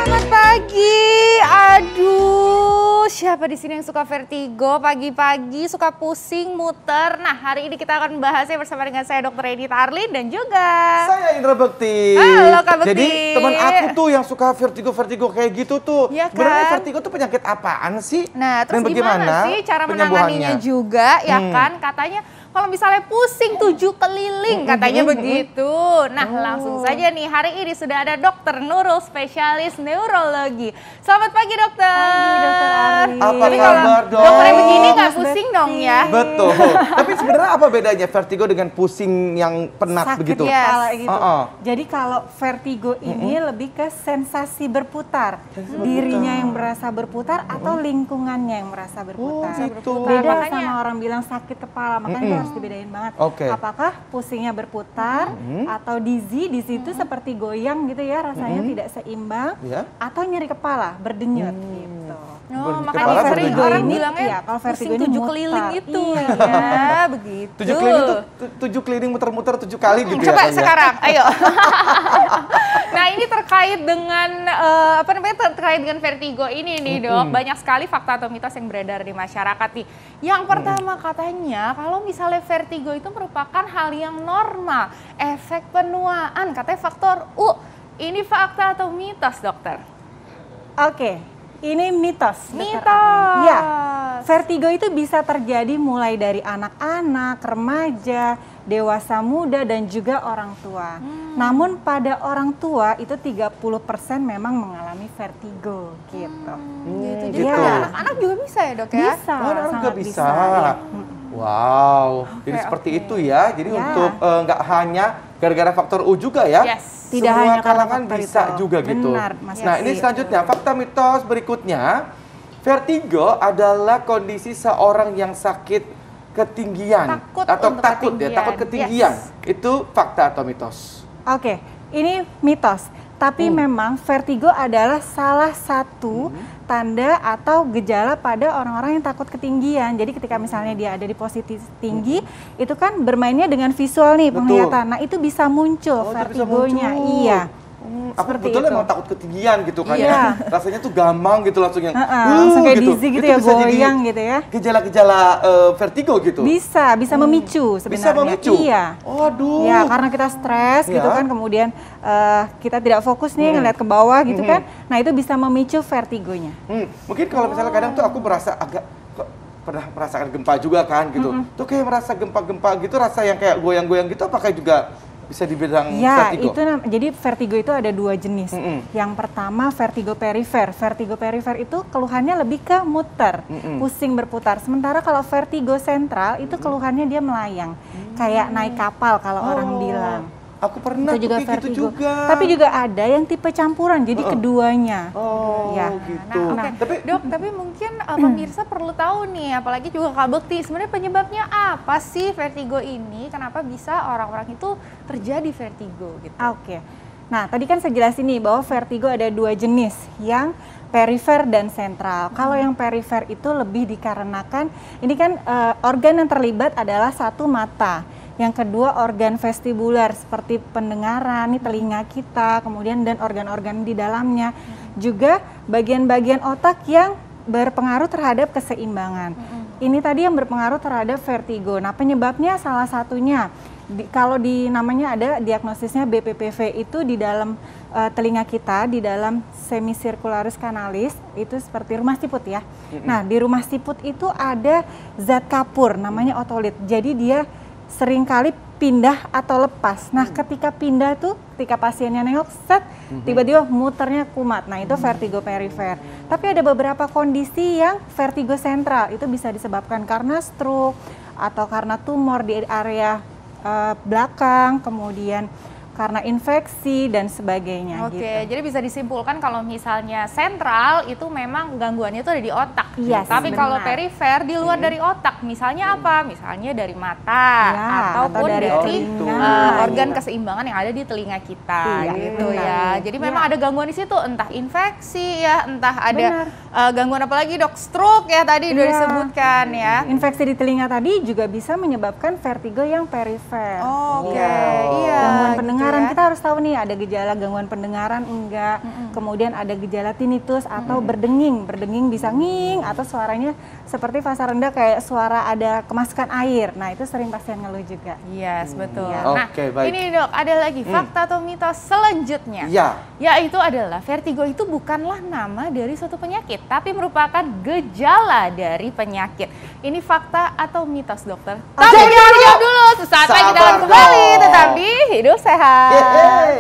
Selamat pagi. Aduh, siapa di sini yang suka vertigo pagi-pagi, suka pusing, muter? Nah, hari ini kita akan membahasnya bersama dengan saya Dr. Edita Arlin dan juga saya Indra Bekti. Halo Kak Bekti. Jadi teman aku tuh yang suka vertigo kayak gitu tuh. Ya kan? Sebenarnya vertigo tuh penyakit apaan sih? Nah, terus dan gimana sih cara menanganinya juga, ya kan? Katanya kalau misalnya pusing 7 keliling, katanya begitu. Nah, langsung saja nih, hari ini sudah ada Dokter Nurul, spesialis neurologi. Selamat pagi, dokter. Pagi, Dokter Arlin. Apa kabar, Dok? Dokternya begini nggak pusing dong ya? Betul. Tapi sebenarnya apa bedanya vertigo dengan pusing yang penat Sakit begitu? ya. kepala gitu. Uh-uh. Jadi kalau vertigo ini lebih ke sensasi berputar. Dirinya yang merasa berputar atau lingkungannya yang merasa berputar. gitu. Beda Makanya- sama orang bilang sakit kepala, makanya itu harus dibedain banget. Oke. Apakah pusingnya berputar atau dizzy di situ seperti goyang gitu ya, rasanya tidak seimbang, Ya. atau nyeri kepala, berdenyut gitu. Oh, Kepala makanya sering berdenyut. orang bilangnya Iya, kalau pusing vertigo ini 7 mutar. keliling itu. Iya. Ya, begitu. 7 keliling tuh 7 keliling muter-muter 7 kali gitu Coba ya. Kang, ya? sekarang, ayo. Nah, ini terkait dengan terkait dengan vertigo ini nih, Dok. Banyak sekali fakta atau mitos yang beredar di masyarakat nih. Yang pertama katanya kalau misalnya vertigo itu merupakan hal yang normal, efek penuaan, katanya faktor U. Ini fakta atau mitos, dokter? Oke, ini mitos. Dr. Mitos. Arlin. Ya, vertigo itu bisa terjadi mulai dari anak-anak, remaja, dewasa muda, dan juga orang tua. Namun pada orang tua itu 30% memang mengalami vertigo gitu. Gitu. Jadi Iya. pada anak-anak juga bisa ya, Dok ya? Bisa, Oh, anak juga sangat bisa. iya. Wow, jadi seperti itu ya. Jadi Ya. untuk nggak hanya gara-gara faktor U juga ya. Yes. Tidak Semua hanya karena kalangan faktor bisa itu. juga gitu. Benar, Mas Nah, ini Yasi. selanjutnya fakta mitos berikutnya. Vertigo adalah kondisi seorang yang sakit ketinggian Takut atau untuk takut ya, ketinggian. takut ketinggian. Yes. Itu fakta atau mitos? Oke, ini mitos. Tapi memang vertigo adalah salah satu tanda atau gejala pada orang-orang yang takut ketinggian. Jadi ketika misalnya dia ada di posisi tinggi, itu kan bermainnya dengan visual nih, Betul. penglihatan. Nah, itu bisa muncul Oh, itu bisa vertigonya. muncul. Iya. Aku Seperti betul itu. emang takut ketinggian gitu kan Iya. ya. Rasanya tuh gampang gitu langsung yang Langsung kayak dizzy gitu Itu ya, bisa jadi goyang gitu ya. Gejala-gejala vertigo gitu. Bisa memicu sebenarnya. Bisa memicu? Iya. Waduh. Ya, karena kita stres gitu Ya. kan, kemudian kita tidak fokus nih ngeliat ke bawah gitu kan. Nah, itu bisa memicu vertigonya. Mungkin kalau misalnya kadang tuh aku merasa agak kok pernah merasakan gempa juga kan gitu. Tuh kayak merasa gempa-gempa gitu, rasa yang kayak goyang-goyang gitu, apakah juga bisa dibilang Ya, vertigo? itu jadi vertigo itu ada 2 jenis. Yang pertama vertigo perifer. Vertigo perifer itu keluhannya lebih ke muter, pusing berputar. Sementara kalau vertigo sentral itu keluhannya dia melayang, kayak naik kapal kalau orang bilang. Aku pernah Itu juga tuh kayak vertigo. gitu juga. Tapi juga ada yang tipe campuran, jadi keduanya. Oh, Ya. gitu. Nah, oke. Tapi Dok, tapi mungkin pemirsa perlu tahu nih, apalagi juga Kak Bekti, sebenarnya penyebabnya apa sih vertigo ini? Kenapa bisa orang-orang itu terjadi vertigo gitu? Oke. Nah, tadi kan saya jelasin nih bahwa vertigo ada 2 jenis, yang perifer dan sentral. Kalau yang perifer itu lebih dikarenakan, ini kan organ yang terlibat adalah satu mata. Yang kedua organ vestibular seperti pendengaran, nih telinga kita, kemudian dan organ-organ di dalamnya. Juga bagian-bagian otak yang berpengaruh terhadap keseimbangan. Ini tadi yang berpengaruh terhadap vertigo. Nah, penyebabnya salah satunya kalau di namanya ada diagnosisnya BPPV, itu di dalam telinga kita, di dalam semicircularis canalis, itu seperti rumah siput ya. Nah, di rumah siput itu ada zat kapur namanya otolit. Jadi dia seringkali pindah atau lepas. Nah, ketika pindah tuh, ketika pasiennya nengok, set, tiba-tiba muternya kumat. Nah, itu vertigo perifer. Tapi ada beberapa kondisi yang vertigo sentral. Itu bisa disebabkan karena stroke atau karena tumor di area belakang, kemudian karena infeksi dan sebagainya. Oke, Gitu. jadi bisa disimpulkan kalau misalnya sentral itu memang gangguannya itu ada di otak. Yes, Tapi kalau benar. perifer di luar dari otak, misalnya apa? Misalnya dari mata Ya, ataupun atau dari dari telinga. organ Iya. keseimbangan yang ada di telinga kita, Iya, gitu benar. ya. Jadi memang ada gangguan di situ, entah infeksi ya, entah ada gangguan apa lagi, Dok, stroke ya tadi udah Iya. disebutkan ya. Infeksi di telinga tadi juga bisa menyebabkan vertigo yang perifer. Oke, Iya. iya. Gangguan pendengaran pendengaran, ya. kita harus tahu nih ada gejala gangguan pendengaran enggak, kemudian ada gejala tinnitus atau berdenging bisa nging atau suaranya seperti fasa rendah kayak suara ada kemasukan air. Nah, itu sering pasien ngeluh juga. Yes, betul. Iya. Nah, Oke, baik. ini Dok, ada lagi fakta atau mitos selanjutnya. Iya. Yaitu adalah vertigo itu bukanlah nama dari suatu penyakit, tapi merupakan gejala dari penyakit. Ini fakta atau mitos, dokter? Tapi jangan dijawab dulu, sesaat lagi kita akan Sabar kembali dong. tetap di Hidup Sehat. Yeay.